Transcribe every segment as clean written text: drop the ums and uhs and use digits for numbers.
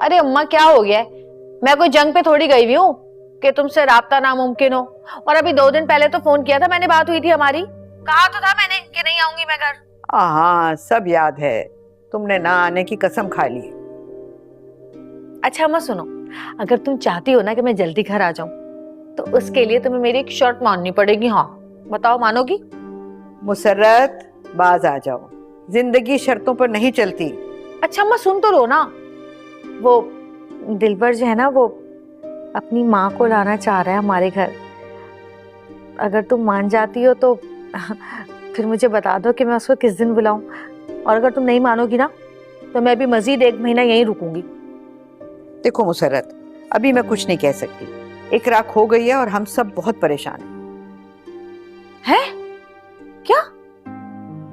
अरे अम्मा क्या हो गया है? मैं कोई जंग पे थोड़ी गई हुई हूँ कि तुमसे राब्ता नामुमकिन हो। और अभी 2 दिन पहले तो फोन किया था मैंने, बात हुई थी हमारी। कहा तो था मैंने कि नहीं आऊंगी मैं घर। हाँ, सब याद है। तुमने ना आने की कसम खा ली। अच्छा अम्मा सुनो, अगर तुम चाहती हो ना कि मैं जल्दी घर आ जाऊं तो उसके लिए तुम्हें मेरी एक शर्त माननी पड़ेगी। हाँ बताओ, मानोगी? मुसर्रत, बाज आ जाओ। जिंदगी शर्तों पर नहीं चलती। अच्छा अम्मा सुन तो लो ना। वो दिलबर जो है ना, वो अपनी माँ को लाना चाह रहा है हमारे घर। अगर तुम मान जाती हो तो फिर मुझे बता दो कि मैं उसको किस दिन बुलाऊं। और अगर तुम नहीं मानोगी ना तो मैं भी मजीद 1 महीना यहीं रुकूंगी। देखो मुसर्रत, अभी मैं कुछ नहीं कह सकती। इकरा खो गई है और हम सब बहुत परेशान हैं। है? क्या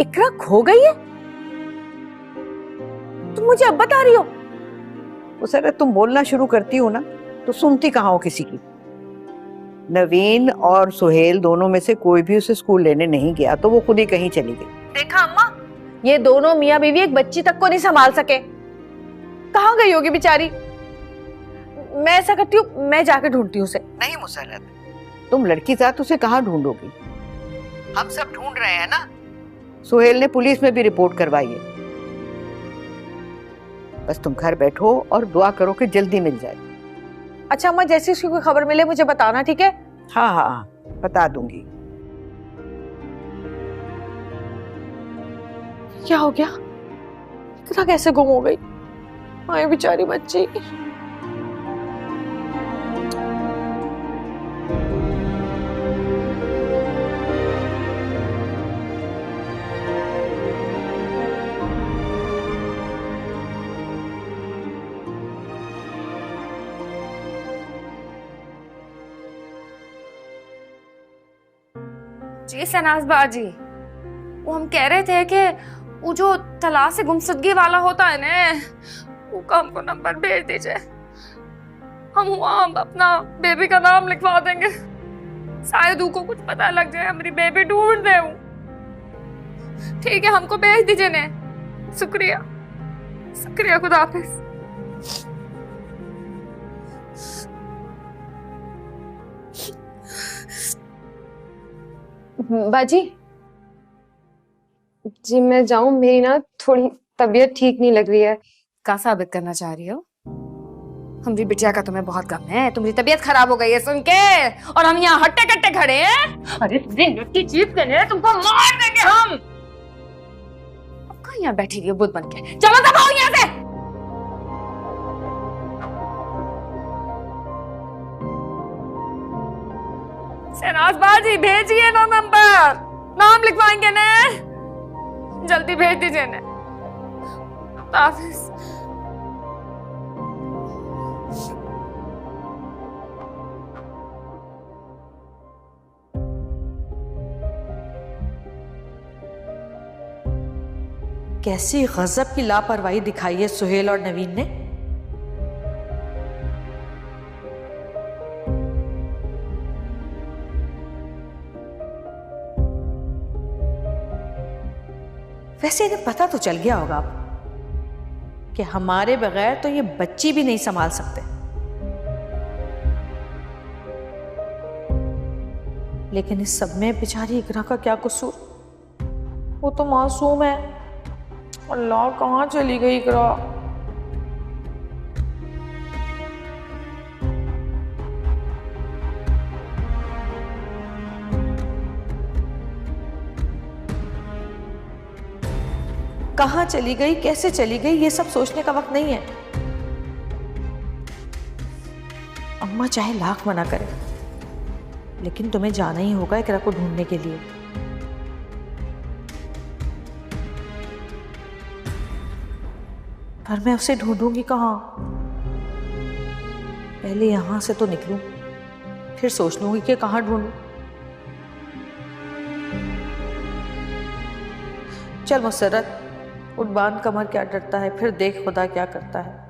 इकरा खो गई है? तुम मुझे अब बता रही हो? मुसर्रत, तुम बोलना शुरू करती हो ना तो सुनती कहाँ हो किसी की। नवीन और सुहेल दोनों में से कोई भी उसे स्कूल लेने नहीं गया तो वो खुद ही कहीं चली गई। देखा अम्मा, ये दोनों मियाँ बीवी एक बच्ची तक को नहीं संभाल सके। कहाँ गई होगी बेचारी? मैं ऐसा करती हूँ, मैं जाके ढूंढती हूँ उसे। नहीं मुसर्रत, तुम लड़की जात उसे कहाँ ढूंढोगी? हम सब ढूंढ रहे हैं ना। सुहेल ने पुलिस में भी रिपोर्ट करवाई है। बस तुम घर बैठो और दुआ करो कि जल्दी मिल जाए। अच्छा अम्मा, जैसी उसकी कोई खबर मिले मुझे बताना, ठीक है? हाँ हाँ हाँ, बता दूंगी। क्या हो गया? इतना कैसे गुम हो गई? हाय बेचारी बच्ची। जी शहनाज बाजी, वो हम कह रहे थे कि वो जो तलाश से गुमशुदगी वाला होता है ना, वो का हमको नंबर भेज दीजिए। हम वहाँ अपना बेबी का नाम लिखवा देंगे। शायद उनको कुछ पता लग जाए, हमारी बेबी ढूंढ रहे हूँ। ठीक है, हमको भेज दीजिए ने। शुक्रिया शुक्रिया, खुदा हाफिज। बाजी जी, मैं जाऊं? मेरी ना थोड़ी तबीयत ठीक नहीं लग रही है। क्या साबित करना चाह रही हो? हमारी बिटिया का तुम्हें बहुत गम है। तुम्हारी तबीयत खराब हो गई है सुन के, और हम यहाँ हट्टे कट्टे खड़े हैं। अरे की चीज के तुमको मार देंगे हम। अब कहाँ यहाँ बैठी रही हो बुद्ध बन के? चलो दबाओ यहाँ से। शहनाज बाजी, भेजिए ना नंबर, नाम लिखवाएंगे ने। जल्दी भेज दीजिए ने। हाफिज। कैसी गजब की लापरवाही दिखाई है सुहेल और नवीन ने। वैसे इन्हें पता तो चल गया होगा अब कि हमारे बगैर तो ये बच्ची भी नहीं संभाल सकते। लेकिन इस सब में बेचारी इकरा का क्या कसूर? वो तो मासूम है। अल्लाह, कहाँ चली गई इकरा? कहाँ चली गई, कैसे चली गई, ये सब सोचने का वक्त नहीं है। अम्मा चाहे लाख मना करे, लेकिन तुम्हें जाना ही होगा इकरा को ढूंढने के लिए। पर मैं उसे ढूंढूंगी कहाँ? पहले यहां से तो निकलूं, फिर सोच लूंगी कि कहाँ ढूंढूं। चल मुसर्रत, उठ, बांध कमर, क्या डरता है, फिर देख खुदा क्या करता है।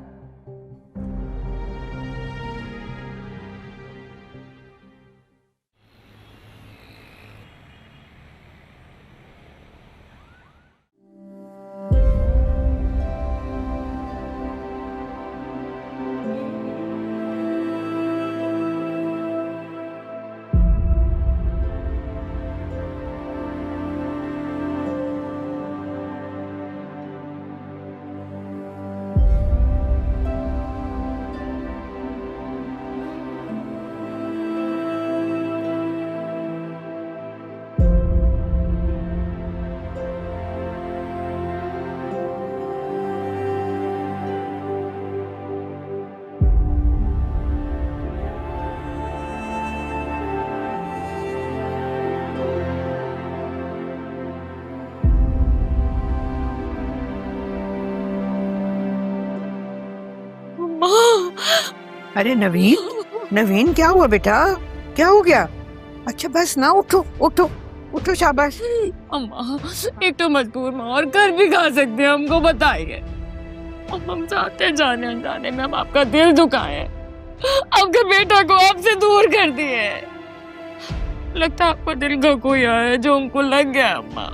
अरे नवीन, नवीन क्या हुआ बेटा, क्या हो गया? अच्छा बस ना, उठो उठो उठो, शाबाश। अम्मा एक तो मजबूर माँ और कर भी खा सकते हैं, हमको बताइए। अब हम चाहते हैं जाने अनजाने में हम आपका दिल दुखाए, आपके बेटा को आपसे दूर कर दिए। लगता है आपको दिल का कोई है जो हमको लग गया। अम्मा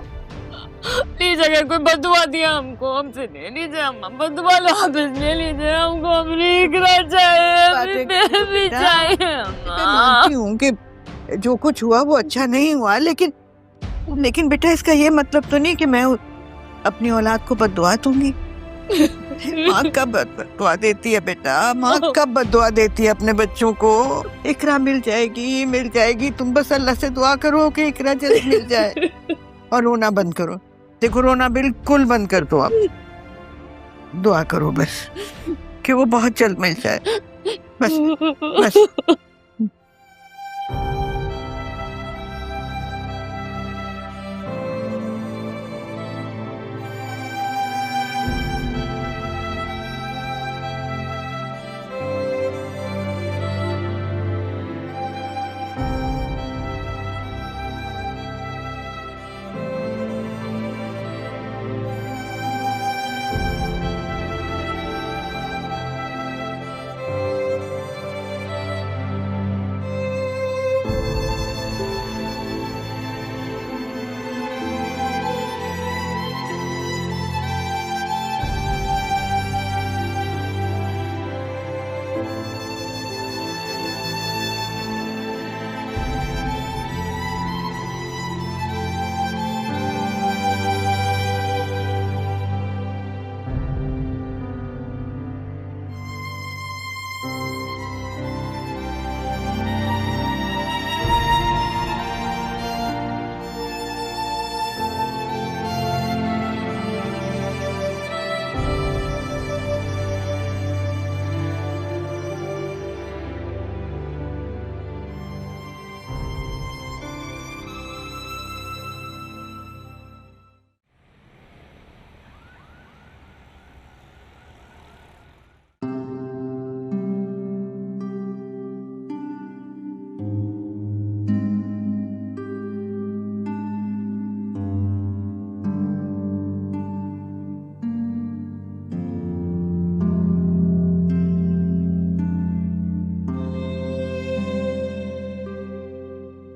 प्लीज अगर कोई बदुआ दिया हमको, हमसे ले लीजिए अम्मा, बदुआ वापस ले लीजिए हमको, अपनी इकरा चाहिए, अपनी बेबी चाहिए मैं अम्मा। मानती हूँ कि जो कुछ हुआ वो अच्छा नहीं हुआ, लेकिन बेटा इसका ये मतलब तो नहीं कि मैं अपनी औलाद को बददुआ दूंगी। माँ कब बददुआ देती है बेटा, माँ कब बददुआ देती है अपने बच्चों को? इकरा मिल जाएगी, मिल जाएगी। तुम बस अल्लाह से दुआ करो कि इकरा जल्द मिल जाए और रोना बंद करो। देखो रोना बिल्कुल बंद कर दो, आप दुआ करो बस कि वो बहुत जल्द मिल जाए, बस बस।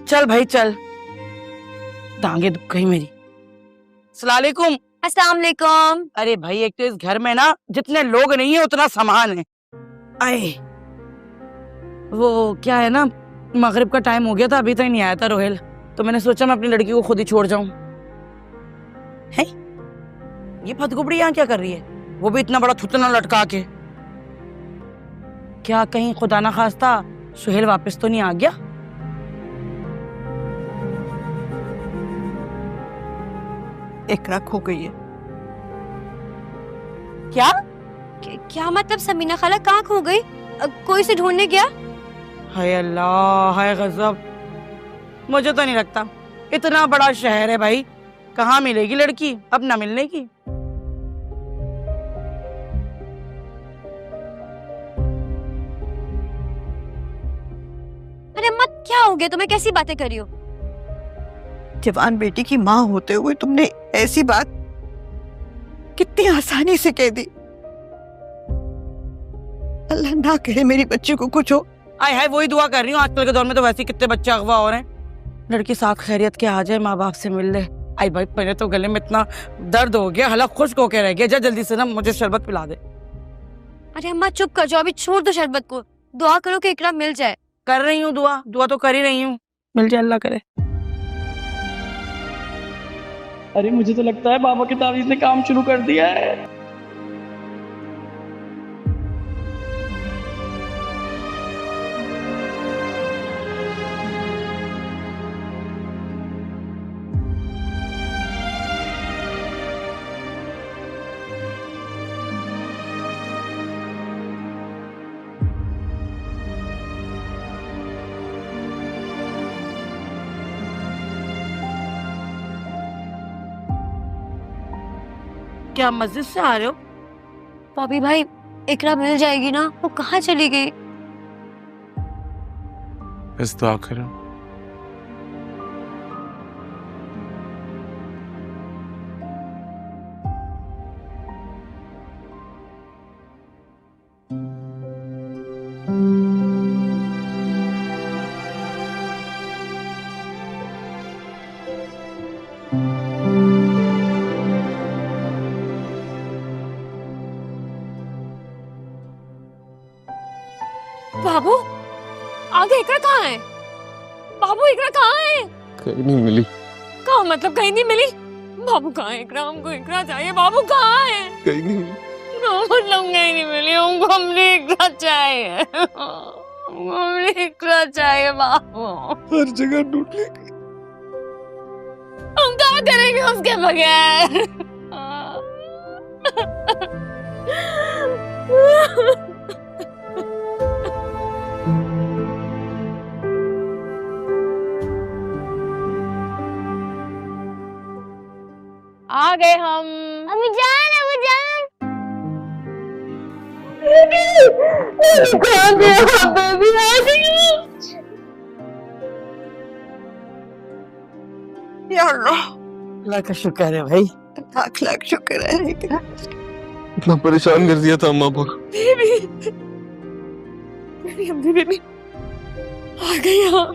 चल भाई चल, टांगे दुख गई मेरी। सलालेकुम। अस्सलाम वालेकुम। अरे भाई एक तो इस घर में ना जितने लोग नहीं है उतना सामान है। आए वो क्या है ना, मगरिब का टाइम हो गया था, अभी तक नहीं आया था रोहेल, तो मैंने सोचा मैं अपनी लड़की को खुद ही छोड़ जाऊं। है ये फतगुबड़ी यहाँ क्या कर रही है, वो भी इतना बड़ा थुतना लटका के? क्या कहीं खुदा ना खास्ता सुहेल वापस तो नहीं आ गया? इकरा खो गई है। क्या क्या मतलब समीना खाला कहाँ खो गई? कोई से ढूंढने गया? हाय अल्लाह, हाय गजब। मुझे तो नहीं लगता, इतना बड़ा शहर है भाई, कहाँ मिलेगी लड़की अब ना मिलने की। अरे मत, क्या हो गया तुम्हें, कैसी बातें कर रही हो? जवान बेटी की माँ होते हुए तुमने ऐसी बात कितनी आसानी से कह दी। अल्लाह ना करे मेरी बच्ची को कुछ हो। आय हाय वही दुआ कर रही हूँ, आजकल के दौर में तो वैसे ही कितने बच्चे अगवा हो रहे हैं। लड़की साथ खैरियत के आ जाए, माँ बाप से मिल ले। आई भाई पहले तो गले में इतना दर्द हो गया, हलक खुश्क होके रह गया। जा जल्दी से ना मुझे शरबत पिला दे। अरे अम्मा चुप कर जाओ, अभी छोड़ दो शरबत को, दुआ करो कि इकरा मिल जाए। कर रही हूँ दुआ, दुआ तो कर ही रही हूँ, मिल जाए अल्लाह करे। अरे मुझे तो लगता है बाबा की तावीज ने काम शुरू कर दिया है। क्या मस्जिद से आ रहे हो? बॉबी भाई इकरा मिल जाएगी ना? वो कहाँ चली गई? बस दुआ करो। बाबू आगे इकरा कहाँ है? बाबू इकरा कहाँ है? कहीं नहीं मिली। कहाँ मतलब कहीं नहीं मिली? बाबू कहाँ है? इकरा, हमको इकरा चाहिए। बाबू कहाँ है? कहीं नहीं मिली। मतलब कहीं नहीं मिली, हमको हमने इकरा चाहिए। हमको हमने इकरा चाहिए बाबू। हर जगह ढूंढ ले। हम क्या करेंगे उसके बगैर? आ गए हम। अम्मी जान, अम्मी जान। या अल्लाह, अल्लाह का शुक्र है भाई। लाख लाख शुक्र है। इतना परेशान कर दिया था अम्मा को। बेबी आ गई यहाँ।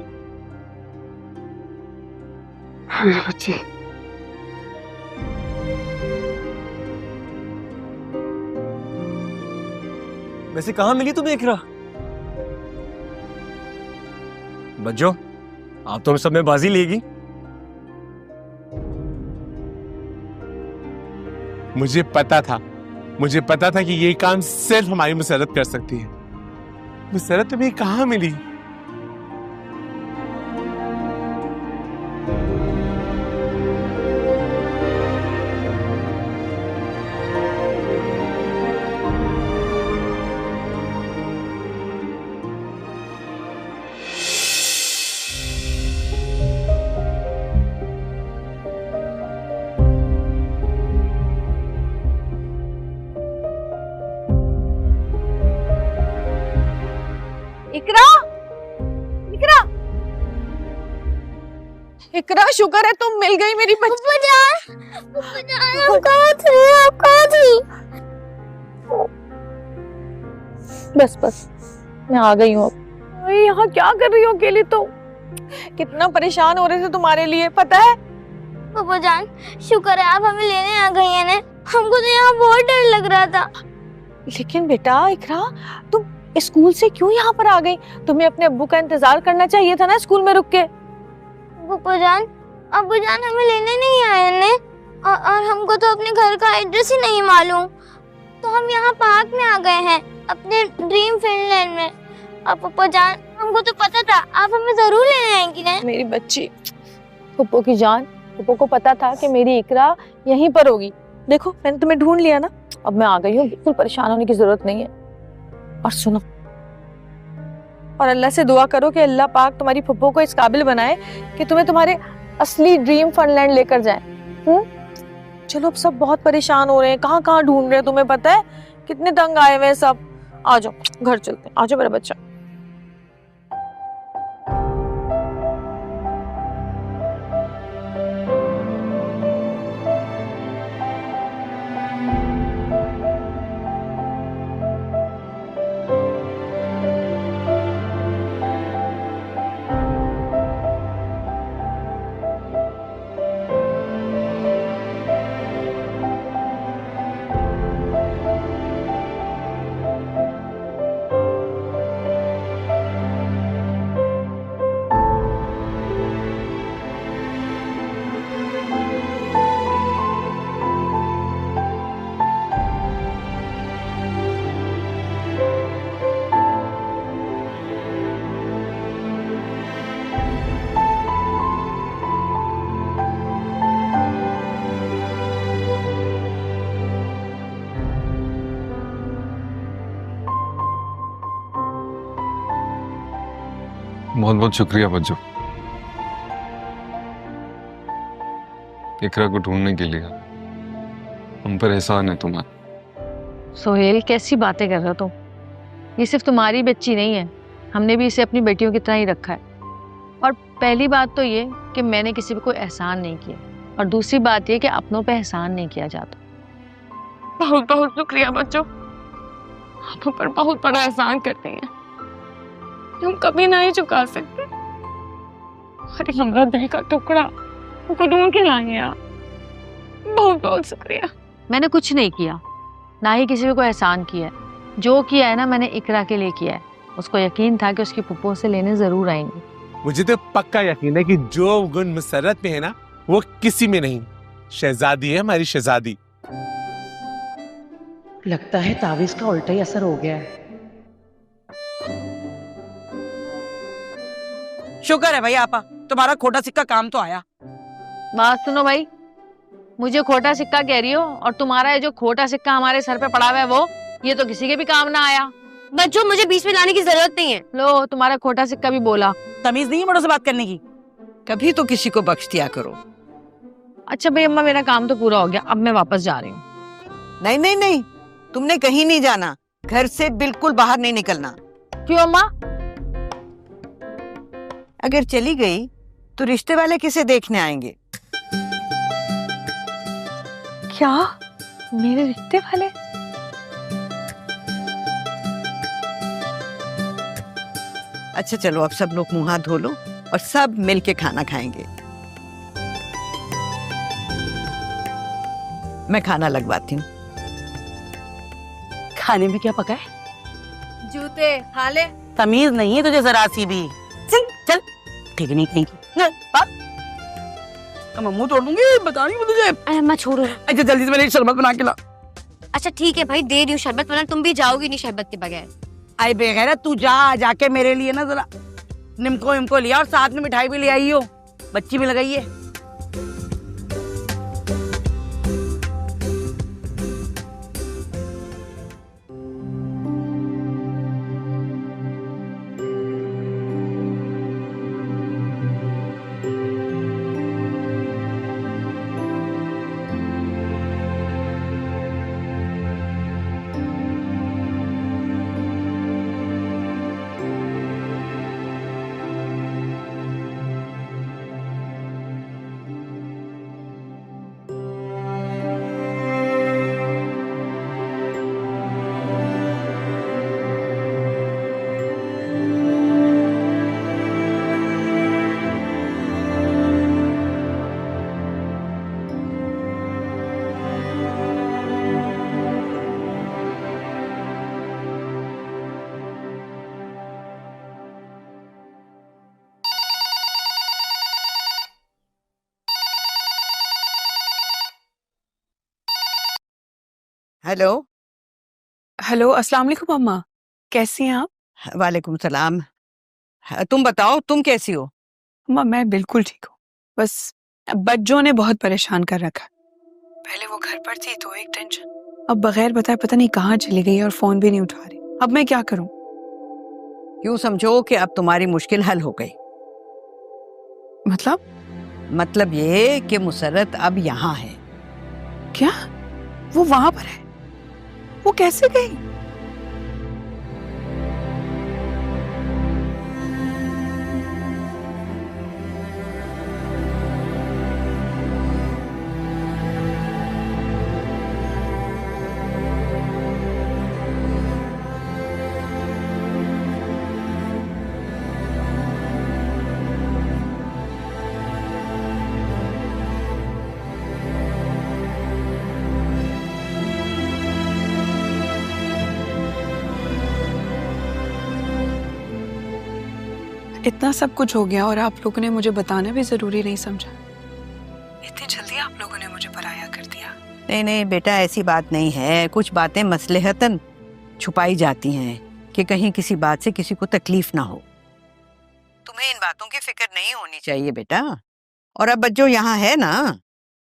मेरी बच्ची। वैसे कहाँ मिली तुम्हें इकरा? बच्चों, आप तो हम सब में बाजी लेगी। मुझे पता था कि ये काम सिर्फ हमारी मुसरत कर सकती है। मुसरत तुम्हें कहाँ मिली? इकरा, इकरा, इकरा, शुक्र है तुम मिल गई मेरी बच्ची। आप कहाँ थे? आप कहाँ थी? बस बस, मैं आ गई हूँ अब। यहाँ क्या कर रही हो अकेली? तो कितना परेशान हो रहे थे तुम्हारे लिए, पता है? पापा जान, शुक्र है आप हमें लेने आ गई हैं ना। हमको तो यहाँ बहुत डर लग रहा था। लेकिन बेटा इकरा, तुम स्कूल से क्यों यहाँ पर आ गई? तुम्हें अपने अब्बू का इंतजार करना चाहिए था ना स्कूल में रुक के। पापा जान, अब्बू जान हमें लेने नहीं आए ने और हमको तो अपने घर का एड्रेस ही नहीं मालूम, तो हम यहाँ पार्क में आ गए हैं, अपने ड्रीम फिनलैंड में। अब पापा जान, हमको तो पता था आप हमें जरूर लेने आएंगी ना। मेरी बच्ची, पप्पो की जान, पप्पो को पता था कि मेरी इकरा यहीं पर होगी। देखो मैंने तुम्हें ढूंढ लिया ना, अब मैं आ गई हूँ, बिल्कुल परेशान होने की जरूरत नहीं है। और सुनो, और अल्लाह से दुआ करो कि अल्लाह पाक तुम्हारी फुप्पो को इस काबिल बनाए कि तुम्हें तुम्हारे असली ड्रीम फनलैंड लेकर जाए। चलो अब सब बहुत परेशान हो रहे हैं, कहाँ कहाँ ढूंढ रहे हैं, तुम्हें पता है कितने तंग आए हुए हैं सब। आ जाओ घर चलते हैं, आ जाओ मेरा बच्चा। बहुत बहुत शुक्रिया बच्चों, इकरा को ढूंढने के लिए। हम पर एहसान है तुम्हारा। सोहेल, कैसी बातें कर रहे हो तुम? ये सिर्फ तुम्हारी बच्ची नहीं है, हमने भी इसे अपनी बेटियों की तरह ही रखा है। पहली बात तो ये कि मैंने किसी पे कोई एहसान नहीं किया, और दूसरी बात ये कि अपनों पे एहसान नहीं किया जाता। बहुत बहुत शुक्रिया बच्चों, आप ऊपर बहुत बड़ा एहसान करते हैं, हम कभी नहीं चुका सकते। अरे हमारा दिल का टुकड़ा उनको ढूंढ के लाए आप, बहुत बहुत शुक्रिया। मैंने कुछ नहीं किया, ना ही किसी पे कोई एहसान किया है। जो किया है ना मैंने इकरा के लिए किया है। उसको यकीन था कि उसकी पुप्पो से लेने जरूर आएंगी। मुझे तो पक्का यकीन है कि जो गुण मुसर्रत में है ना वो किसी में नहीं। शहजादी है हमारी शहजादी। लगता है तावीज का उल्टा ही असर हो गया है। शुक्र है भाई आपा, तुम्हारा खोटा सिक्का काम तो आया। बात सुनो भाई, मुझे खोटा सिक्का कह रही हो, और तुम्हारा ये जो खोटा सिक्का हमारे सर पे पड़ा हुआ है वो, ये तो किसी के भी काम ना आया। बच्चों मुझे बीच में लाने की जरूरत नहीं है। लो तुम्हारा खोटा सिक्का भी बोला। तमीज नहीं है बड़ों से बात करने की। कभी तो किसी को बख्श दिया करो। अच्छा भाई अम्मा, मेरा काम तो पूरा हो गया, अब मैं वापस जा रही हूँ। नहीं नहीं नहीं, तुमने कहीं नहीं जाना, घर से बिल्कुल बाहर नहीं निकलना। क्यों अम्मा? अगर चली गई तो रिश्ते वाले किसे देखने आएंगे? क्या? मेरे रिश्ते वाले? अच्छा चलो, अब सब लोग मुंह हाथ धो लो और सब मिलके खाना खाएंगे। मैं खाना लगवाती हूँ। खाने में क्या पका है? जूते खा ले। तमीज नहीं है तुझे जरा सी भी। चल चल, ठीक नहीं कहीं की। मैं मुंह तोड़ दूंगी, बता रही हूँ तुझे। अरे मैं छोड़ो। अच्छा जल्दी से मेरे लिए शरबत बना के ला। अच्छा ठीक है भाई, दे रही हूँ शरबत, वरना तुम भी जाओगी नहीं शरबत के बगैर। आई बेगैरत, तू जाके मेरे लिए ना जरा निम्को लिया, और साथ में मिठाई भी ले आई हो, बच्ची भी लगाई है। हेलो। हेलो, अस्सलाम वालेकुम अम्मा, कैसी हैं आप? वालेकुम सलाम। तुम बताओ, तुम कैसी हो? अम्मा मैं बिल्कुल ठीक हूँ, बस बच्चों ने बहुत परेशान कर रखा। पहले वो घर पर थी तो एक टेंशन, अब बगैर बताए पता नहीं कहाँ चली गई और फोन भी नहीं उठा रही। अब मैं क्या करूँ? यूं समझो कि अब तुम्हारी मुश्किल हल हो गई। मतलब ये कि मुसर्रत अब यहाँ है। क्या? वो वहां पर है? वो कैसे गई? इतना सब कुछ हो गया और आप लोगों ने मुझे बताना भी जरूरी नहीं समझा। इतनी जल्दी आप लोगों ने मुझे पराया कर दिया। नहीं नहीं बेटा, ऐसी बात नहीं है। कुछ बातें मसलहतन छुपाई जाती हैं कि कहीं किसी बात से किसी को तकलीफ ना हो। तुम्हें इन बातों की फिक्र नहीं होनी चाहिए बेटा। और अब बच्चों यहाँ है ना,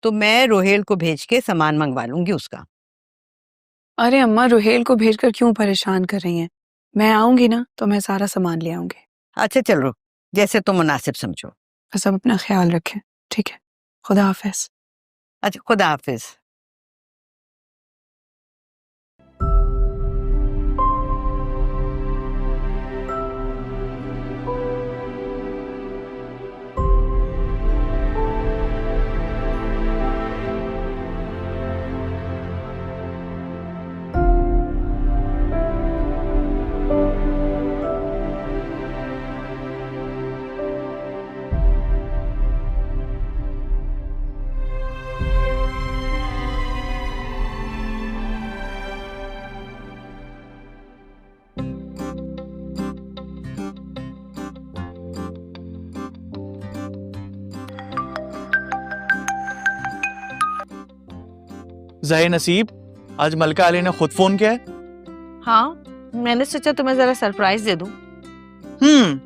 तो मैं रोहेल को भेज के सामान मंगवा लूंगी उसका। अरे अम्मा, रोहेल को भेजकर क्यों परेशान कर रही हैं? मैं आऊंगी ना तो मैं सारा सामान ले आऊंगी। अच्छा चलो, जैसे तुम मुनासिब समझो। बस अब अपना ख्याल रखें, ठीक है? खुदा हाफिज। अच्छा, खुदा हाफिज। ज़ाहिर नसीब, आज मलका अली ने खुद फोन किया है। हाँ, मैंने सोचा तुम्हें जरा सरप्राइज दे दूं।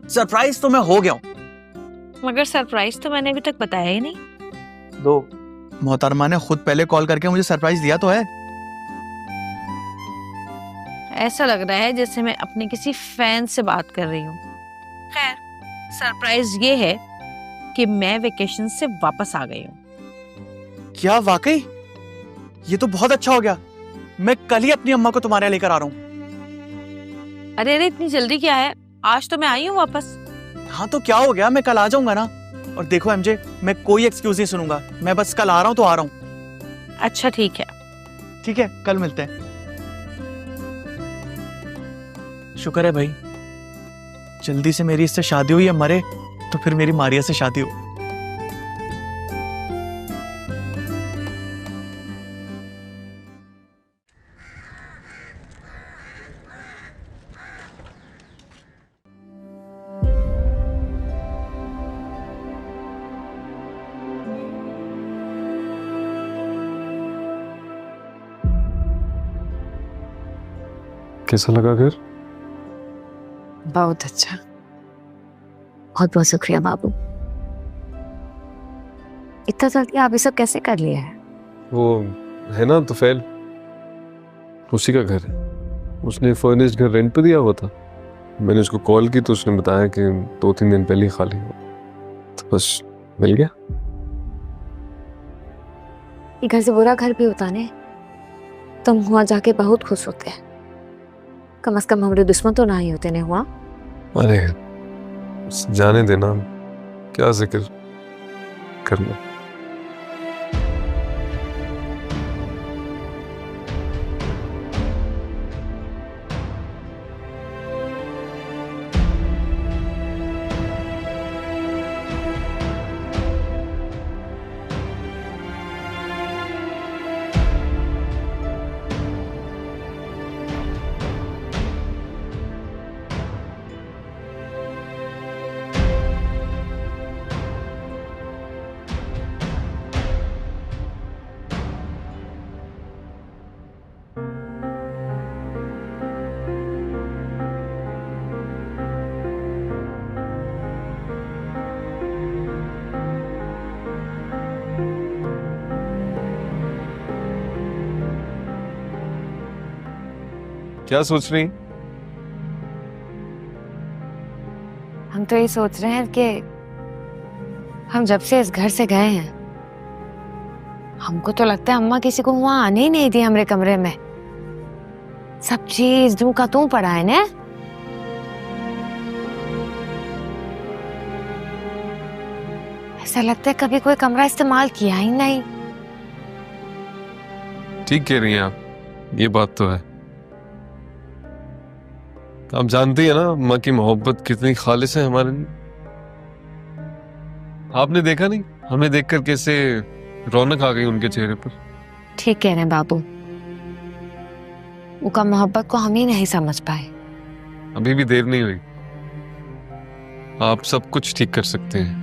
सरप्राइज तो मैं हो गया हूँ। मगर सरप्राइज तो मैंने अभी तक बताया ही नहीं। दो मोहतरमा ने खुद पहले कॉल करके मुझे सरप्राइज दिया तो है। ऐसा लग रहा है जैसे मैं अपने किसी फैन से बात कर रही हूँ। खैर, सरप्राइज ये है कि मैं वेकेशन से वापस आ गई हूँ। क्या वाकई? ये तो बहुत अच्छा हो गया। मैं कल ही अपनी अम्मा को तुम्हारे यहाँ लेकर आ रहा हूँ। अरे अरे, इतनी जल्दी क्या है? आज तो मैं आई हूँ वापस। हाँ तो क्या हो गया, मैं कल आ जाऊंगा ना। और देखो एमजे, मैं कोई एक्सक्यूज नहीं सुनूंगा, मैं बस कल आ रहा हूँ तो आ रहा हूँ। अच्छा ठीक है। ठीक है, कल मिलते हैं। शुक्र है भाई, जल्दी से मेरी इससे शादी हुई, या मरे तो फिर मेरी मारिया से शादी हो। कैसा लगा घर? बहुत अच्छा। बहुत बहुत शुक्रिया बाबू। इतना जल्दी आप ये सब कैसे कर लिया है? वो है ना तुफैल, उसी का घर है। उसने फर्निश्ड घर रेंट पे दिया हुआ था। मैंने उसको कॉल की तो उसने बताया कि 2-3 दिन पहले ही खाली हो, तो बस मिल गया। ये घर से बुरा घर भी होता ने, तुम हुआ जाके बहुत खुश होते हैं। कम से कम हमारे दुश्मन तो ना ही होते ने हुआ। अरे जाने देना, क्या जिक्र करना। क्या सोच रही? हम तो ये सोच रहे हैं कि हम जब से इस घर से गए हैं, हमको तो लगता है अम्मा किसी को वहां आने ही नहीं दी हमारे कमरे में। सब चीज जू का तू पड़ा है ने। ऐसा लगता है कभी कोई कमरा इस्तेमाल किया ही नहीं। ठीक कह रही हैं आप, ये बात तो है। आप जानती है ना अम्मा की मोहब्बत कितनी खालिस है हमारे लिए। आपने देखा नहीं, हमें देखकर कैसे रौनक आ गई उनके चेहरे पर। ठीक कह रहे हैं बाबू, उनका मोहब्बत को हम ही नहीं समझ पाए। अभी भी देर नहीं हुई, आप सब कुछ ठीक कर सकते हैं।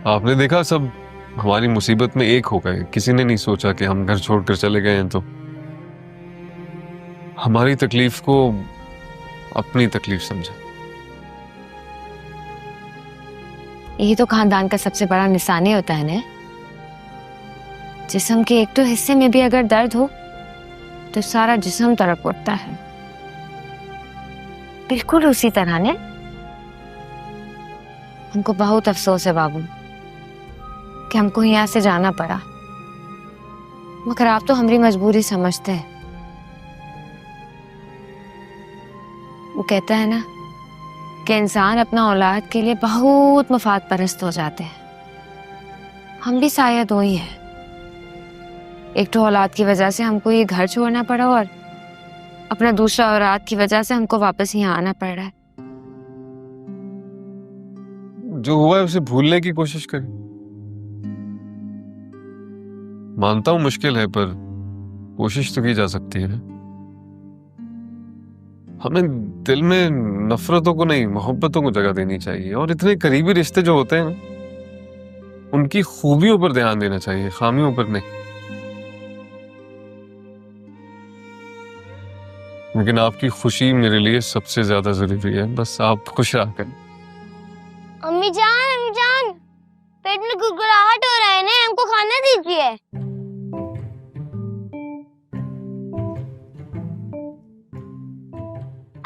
आपने देखा, सब हमारी मुसीबत में एक हो गए। किसी ने नहीं सोचा कि हम घर छोड़कर चले गए हैं तो हमारी तकलीफ को अपनी तकलीफ समझा। यही तो खानदान का सबसे बड़ा निशानी होता है ने। जिस्म के एक तो हिस्से में भी अगर दर्द हो तो सारा जिस्म तड़प उठता है। बिल्कुल उसी तरह ने हमको बहुत अफसोस है बाबू कि हमको यहाँ से जाना पड़ा, मगर आप तो हमारी मजबूरी समझते हैं। वो कहता है ना कि इंसान अपना औलाद के लिए बहुत मफाद परस्त हो जाते हैं। हम भी शायद वही हैं। एक तो औलाद की वजह से हमको ये घर छोड़ना पड़ा और अपना दूसरा औलाद की वजह से हमको वापस यहाँ आना पड़ रहा है। जो हुआ है उसे भूलने की कोशिश करें। मानता हूं मुश्किल है, पर कोशिश तो की जा सकती है। हमें दिल में नफरतों को नहीं, मोहब्बतों को जगह देनी चाहिए। और इतने करीबी रिश्ते जो होते हैं ना, उनकी खूबियों पर ध्यान देना चाहिए, खामियों पर नहीं। लेकिन आपकी खुशी मेरे लिए सबसे ज्यादा जरूरी है। बस आप खुश रहा करें। अम्मी जान, पेट में गुड़गुड़ाहट हो रहा है ना, हमको खाना दीजिए।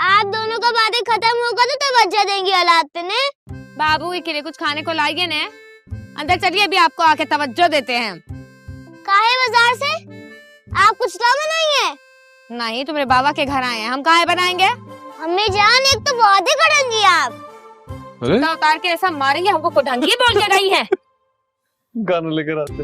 आप दोनों का बातें खत्म होगा तो बच्चा देंगी औलाद पे ने। बाबू के लिए कुछ खाने को लाइए ने। अंदर चलिए, अभी आपको आके तवज्जो देते हैं। काहे बाजार से आप कुछ तो बनाएंगे? नहीं, तुम्हारे बाबा के घर आए हैं, हम काहे बनाएंगे? अम्मी जान, एक तो बहुत ही कड़ंगी आप। अरे उतार के ऐसा मारेंगे हमको, को ढंगी बोल के गई है। गाना लेकर आते।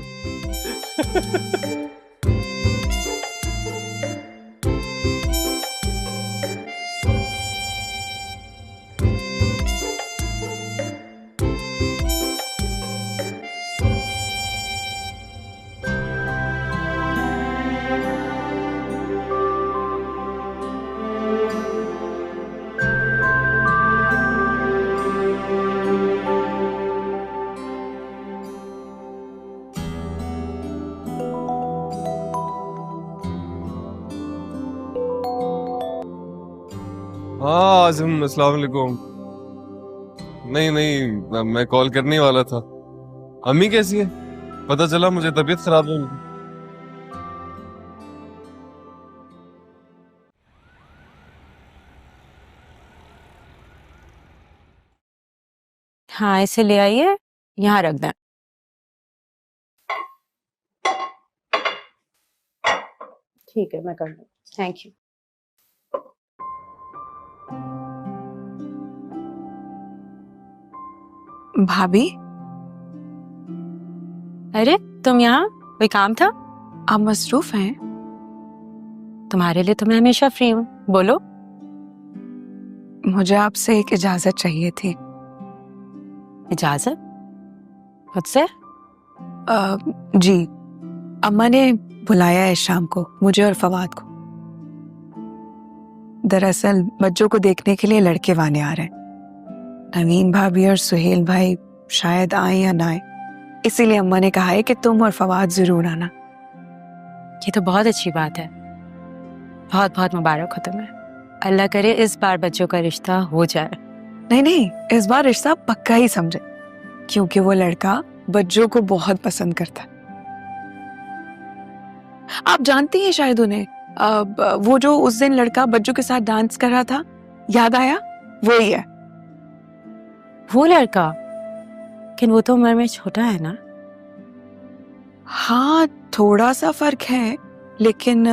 हाँ आज़िम, अस्सलाम वालेकुम। नहीं, मैं कॉल करने वाला था। अम्मी कैसी है? पता चला मुझे तबीयत खराब है उनकी। हाँ, इसे ले आइए, यहाँ रख दें। ठीक है, मैं कर दूँ। Thank you. भाभी, अरे तुम यहाँ, कोई काम था? आप मसरूफ हैं? तुम्हारे लिए तो मैं हमेशा फ्री हूँ, बोलो। मुझे आपसे एक इजाजत चाहिए थी। इजाजत? मुझसे? जी, अम्मा ने बुलाया है शाम को, मुझे और फवाद को। दरअसल बच्चों को देखने के लिए लड़के वाने आ रहे हैं। नवीन भाभी और सुहेल भाई शायद आए या ना आए, इसीलिए अम्मा ने कहा है कि तुम और फवाद जरूर आना। ये तो बहुत अच्छी बात है, बहुत बहुत मुबारक हो तुम्हें। अल्लाह करे इस बार बच्चों का रिश्ता हो जाए। नहीं, इस बार रिश्ता पक्का ही समझे, क्योंकि वो लड़का बच्चों को बहुत पसंद करता है। आप जानती हैं शायद उन्हें, वो जो उस दिन लड़का बच्चों के साथ डांस कर रहा था, याद आया? वही है। वो लड़का? लेकिन वो तो उम्र में छोटा है ना? हाँ, थोड़ा सा फर्क है, लेकिन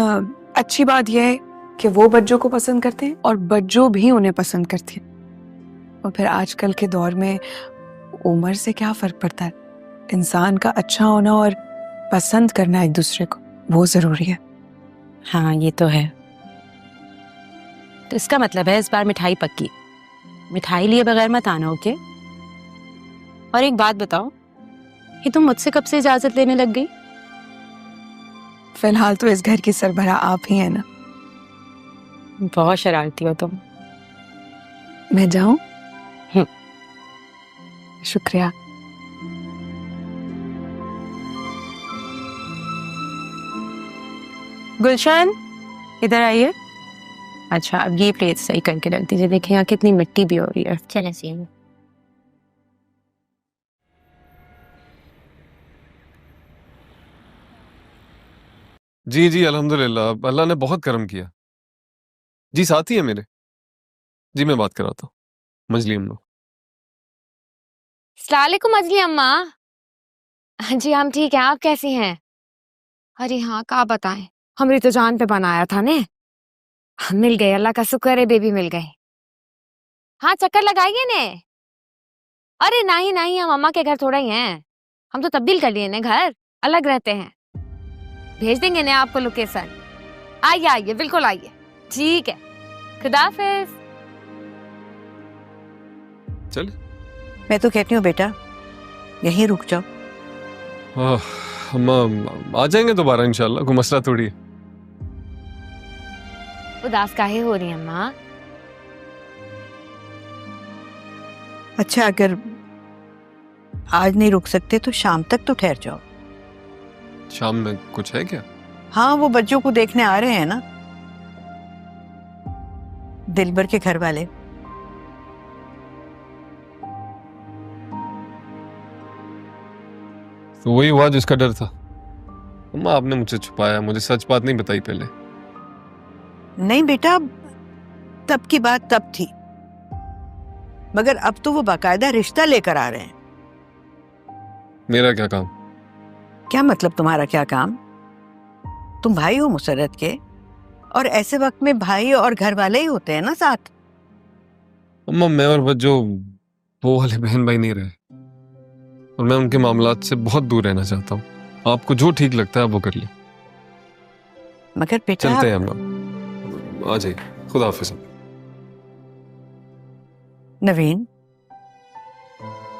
अच्छी बात यह है कि वो बच्चों को पसंद करते हैं और बच्चों भी उन्हें पसंद करते हैं। और फिर आजकल के दौर में उम्र से क्या फर्क पड़ता है? इंसान का अच्छा होना और पसंद करना एक दूसरे को, वो जरूरी है। हाँ, ये तो है। तो इसका मतलब है इस बार मिठाई पक्की। मिठाई लिए बगैर मत आना, ओके? और एक बात बताओ, ये तुम मुझसे कब से इजाजत लेने लग गई? फिलहाल तो इस घर की सरबराह आप ही है ना। बहुत शरारती हो तुम। मैं जाऊं? शुक्रिया। गुलशन, इधर आइए। अच्छा, अब ये प्लेट सही करके रख दीजिए। देखिए यहाँ कितनी मिट्टी भी हो रही है। चले सी। जी अल्हम्दुलिल्लाह, अल्लाह ने बहुत करम किया। जी साथी है मेरे। जी मैं बात कराता हूँ, मजली अम्मा। अस्सलाम वालेकुम मजली अम्मा। जी हम ठीक हैं, आप कैसी हैं? अरे हाँ, क्या बताएं, हमारी तो जान पे बनाया था ने। हम मिल गए, अल्लाह का शुक्र है, बेबी मिल गए। हाँ, चक्कर लगाइए ने। अरे नहीं, हम अम्मा के घर थोड़ा ही हैं, हम तो तब्दील कर लिए ने घर, अलग रहते हैं। भेज देंगे ने आपको लोकेशन। आइए, बिल्कुल आइए। ठीक है, खुदाफिज। चल, मैं तो कहती हूँ बेटा यहीं रुक जाओ। अम्मा आ जाएंगे दोबारा इंशाल्लाह, कोई मसला थोड़ी है। उदास काहे हो रही है अम्मा? अच्छा, अगर आज नहीं रुक सकते तो शाम तक तो ठहर जाओ। शाम में कुछ है क्या? हाँ, वो बच्चों को देखने आ रहे हैं ना। दिलबर के घर वाले। तो वही हुआ जिसका डर था। अम्मा आपने मुझसे छुपाया, मुझे सच बात नहीं बताई पहले। नहीं बेटा, तब की बात तब थी, मगर अब तो वो बाकायदा रिश्ता लेकर आ रहे हैं। मेरा क्या काम? क्या मतलब तुम्हारा क्या काम? तुम भाई हो मुसर्रत के, और ऐसे वक्त में भाई और घर वाले ही होते हैं ना साथ। अम्मा मैं और बच्चों वो वाले बहन भाई नहीं रहे, और मैं उनके मामलात से बहुत दूर रहना चाहता हूँ। आपको जो ठीक लगता है वो कर लिया। मगर बेटा चलते हैं अम्मा, आ जाइए। खुदा हाफिज। नवीन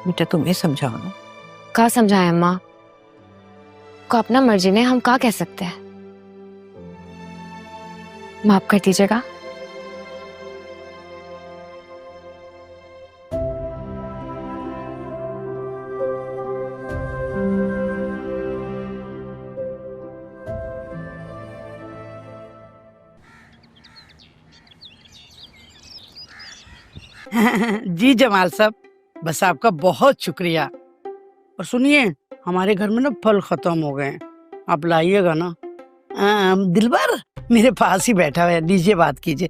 बेटा तुम्हें समझाओ ना। का समझाए अम्मा को, अपना मर्जी ने हम का कह सकते हैं। माफ कर दीजिएगा। जी जमाल साहब, बस आपका बहुत शुक्रिया। और सुनिए, हमारे घर में ना फल खत्म हो गए हैं, आप लाइएगा ना। दिलबर मेरे पास ही बैठा हुआ है, लीजिए बात कीजिए।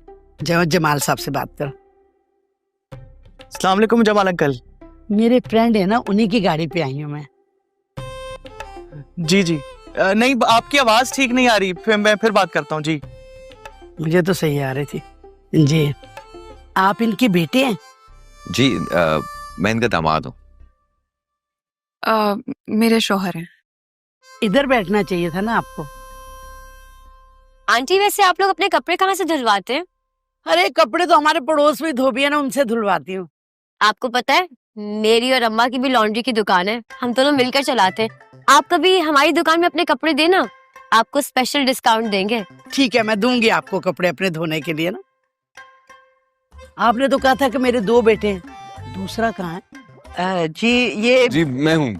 जमाल साहब से बात कर। अस्सलाम वालेकुम जमाल अंकल। मेरे फ्रेंड है ना, उन्हीं की गाड़ी पे आई हूँ मैं। जी जी। नहीं, आपकी आवाज ठीक नहीं आ रही, मैं फिर बात करता हूँ जी। मुझे तो सही आ रही थी जी। आप इनके बेटे हैं? जी मैं इनका दामाद हूँ। मेरे शौहर हैं। इधर बैठना चाहिए था ना आपको। आंटी वैसे आप लोग अपने कपड़े कहाँ से धुलवाते हैं? अरे कपड़े तो हमारे पड़ोस में धोबी है ना, उनसे धुलवाती हूँ। आपको पता है मेरी और अम्मा की भी लॉन्ड्री की दुकान है, हम दोनों मिलकर चलाते हैं। आप कभी हमारी दुकान में अपने कपड़े देना, आपको स्पेशल डिस्काउंट देंगे। ठीक है, मैं दूंगी आपको कपड़े अपने धोने के लिए ना। आपने तो कहा था कि मेरे 2 बेटे हैं, दूसरा कहाँ है? जी मैं हूँ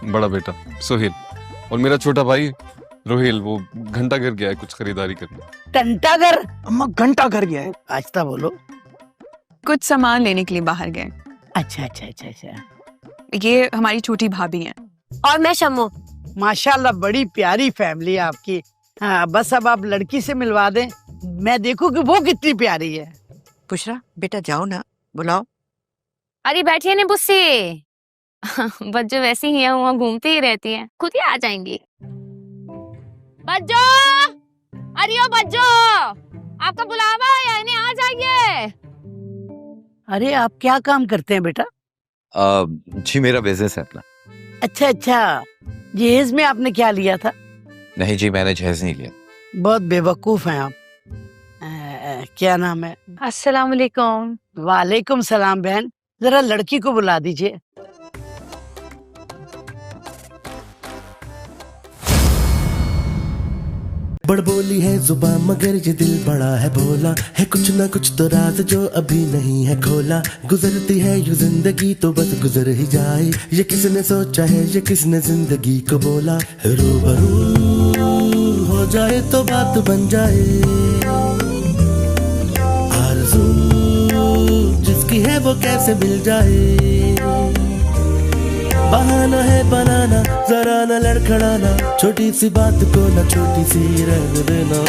बड़ा बेटा सोहेल, और मेरा छोटा भाई रोहेल, वो घंटा घर गया है कुछ खरीदारी करने। घंटाघर? अम्मा घंटाघर गया है? आहिस्ता बोलो। कुछ सामान लेने के लिए बाहर गए। अच्छा अच्छा अच्छा अच्छा। ये हमारी छोटी भाभी हैं। और मैं शम्मो। माशाल्लाह बड़ी प्यारी फैमिली है आपकी। हाँ, बस अब आप लड़की से मिलवा दें, मैं देखूं कि वो कितनी प्यारी है। पुशरा बेटा जाओ ना, बुलाओ। अरे बैठिए ने बुस्सी। बच्चों वैसे ही यहाँ वहाँ घूमती ही रहती हैं, खुद ही आ जाएंगी। बच्चो, अरे ओ बच्चो, आपका बुलावा है, इन्हें आ जाइए। अरे आप क्या काम करते हैं बेटा? जी मेरा बिजनेस है अपना। अच्छा अच्छा, जहेज में आपने क्या लिया था? नहीं जी मैंने जहेज नहीं लिया। बहुत बेवकूफ हैं आप। क्या नाम है? अस्सलाम वालेकुम। वालेकुम सलाम। बहन जरा लड़की को बुला दीजिए। बड़बोली है जुबान मगर ये दिल बड़ा है भोला, है कुछ ना कुछ तो राज जो अभी नहीं है खोला। गुजरती है यूं जिंदगी तो बस गुजर ही जाए, ये किसने सोचा है ये किसने जिंदगी को बोला। रूबरू हो जाए तो बात बन जाए, आरज़ू जिसकी है वो कैसे मिल जाए। बहाना है बनाना जरा न लड़खड़ाना, छोटी सी बात को ना छोटी सी रहने देना।